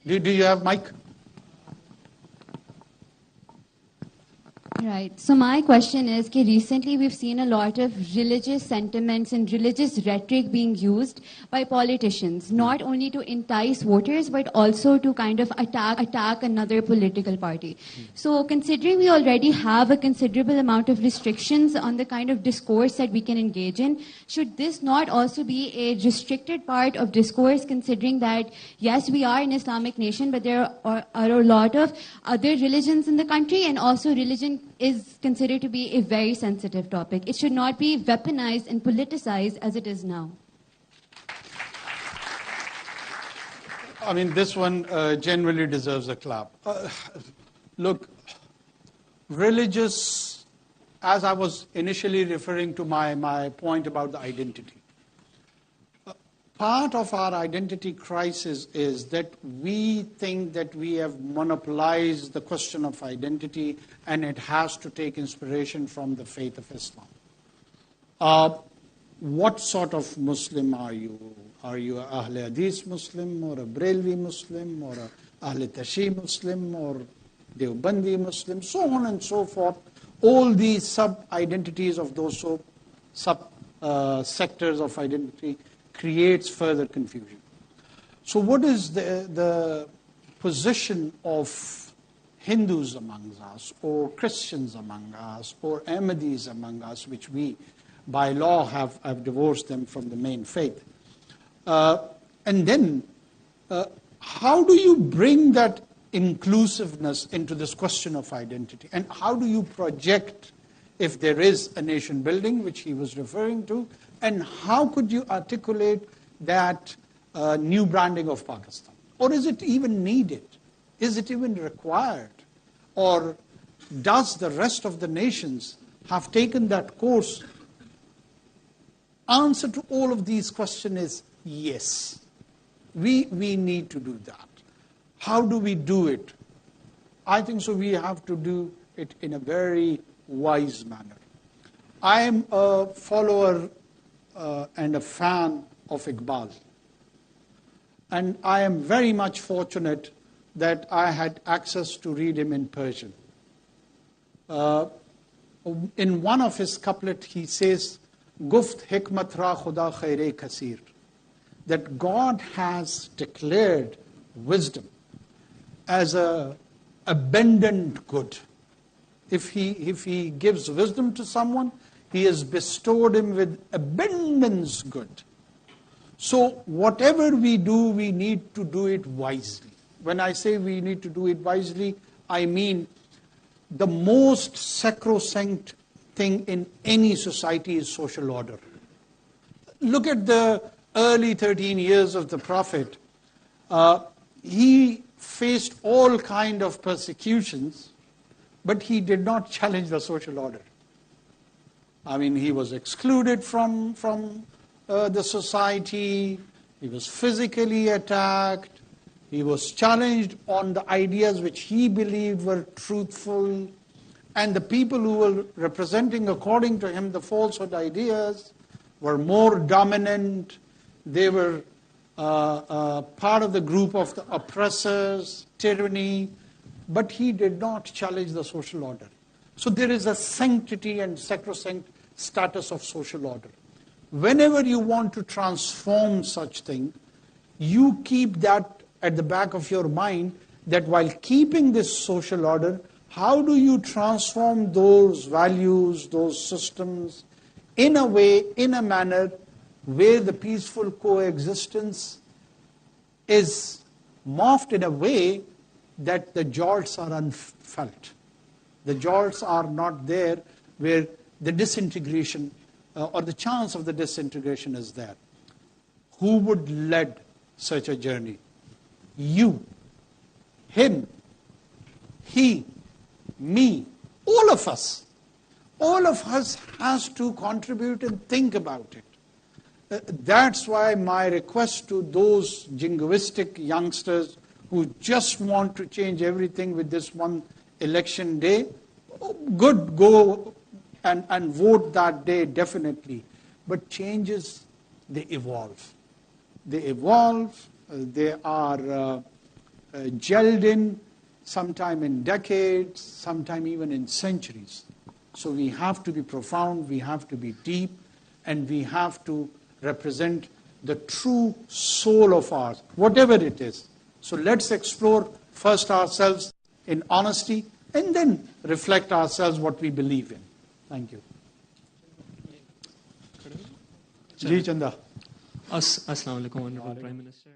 Do you have mic? Right. So my question is that recently we've seen a lot of religious sentiments and religious rhetoric being used by politicians, not only to entice voters, but also to kind of attack another political party. So considering we already have a considerable amount of restrictions on the kind of discourse that we can engage in, should this not also be a restricted part of discourse, considering that, yes, we are an Islamic nation, but there are a lot of other religions in the country, and also religion is considered to be a very sensitive topic. It should not be weaponized and politicized as it is now. I mean, this one generally deserves a clap. Look, religious, as I was initially referring to my point about the identity. Part of our identity crisis is that we think that we have monopolized the question of identity and it has to take inspiration from the faith of Islam. What sort of Muslim are you? Are you an Ahl Hadith Muslim or a Brelvi Muslim or a Ahl Tashi Muslim or Deobandi Muslim, so on and so forth. All these sub-identities of those sub-sectors of identity creates further confusion. So what is the position of Hindus among us, or Christians among us, or Ahmadis among us, which we, by law, have divorced them from the main faith? And then, how do you bring that inclusiveness into this question of identity? And how do you project, if there is a nation building, which he was referring to, and how could you articulate that new branding of Pakistan? Or is it even needed? Is it even required? Or does the rest of the nations have taken that course? Answer to all of these questions is yes. We need to do that. How do we do it? I think so we have to do it in a very wise manner. I am a follower and a fan of Iqbal. And I am very much fortunate that I had access to read him in Persian. In one of his couplets, he says, Guft hikmat ra khuda khaire kasir, that God has declared wisdom as a abundant good. If he gives wisdom to someone, he has bestowed him with abundance good. So whatever we do, we need to do it wisely. When I say we need to do it wisely, I mean the most sacrosanct thing in any society is social order. Look at the early 13 years of the Prophet. He faced all kind of persecutions, but he did not challenge the social order. I mean, he was excluded from the society. He was physically attacked. He was challenged on the ideas which he believed were truthful. And the people who were representing, according to him, the falsehood ideas were more dominant. They were part of the group of the oppressors, tyranny. But he did not challenge the social order. So there is a sanctity and sacrosanct status of social order. Whenever you want to transform such thing, you keep that at the back of your mind, that while keeping this social order, how do you transform those values, those systems, in a way, in a manner where the peaceful coexistence is morphed in a way that the jolts are unfelt. The jolts are not there where the disintegration or the chance of the disintegration is there. Who would lead such a journey? You, him, he, me, all of us. All of us has to contribute and think about it. That's why my request to those jingoistic youngsters who just want to change everything with this one election day, good, go and vote that day, definitely. But changes, they evolve. They evolve. They are gelled in, sometime in decades, sometime even in centuries. So we have to be profound, we have to be deep, and we have to represent the true soul of ours, whatever it is. So let's explore first ourselves in honesty, and then reflect ourselves what we believe in. Thank you. Ji Chanda. Assalamu alaikum, Honorable Prime Minister.